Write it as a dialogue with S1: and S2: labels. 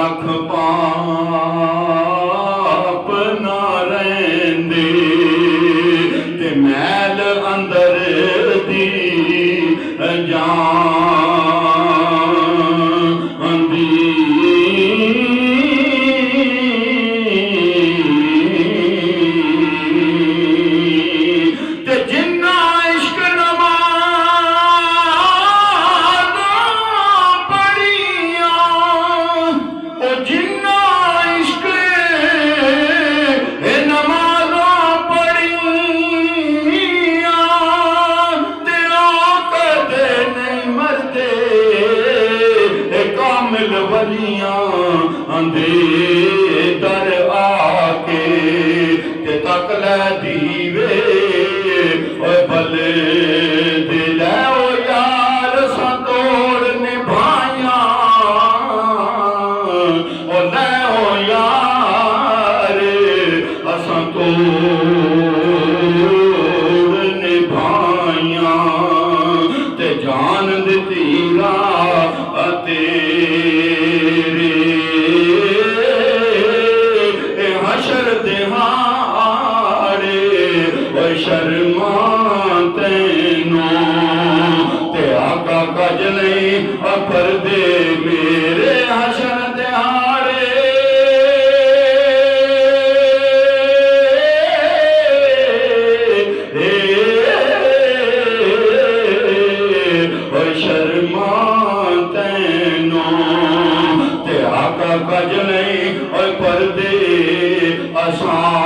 S1: लख पाप ना रहिंदे ते मैल अंदर दी जांदी ते जिन्ना इश्क नमाज़ां पढ़ियां ओ जिन्ना इश्क नमाज़ां पढ़ियां ते कदे नहीं मरदे कामिल वलियां अंधे दर आके ते तक लै दीवे भले दिल ओ यार संतोड़ निभाया ओ लै ओ यार असंतोड़ निभाया ते जान दिती तेरे हशर दिहाड़े शर्मा तैनू ते आका कज नहीं अफर दे मेरे हशर दिहाड़े शर्मा कज नहीं और पर्दे असा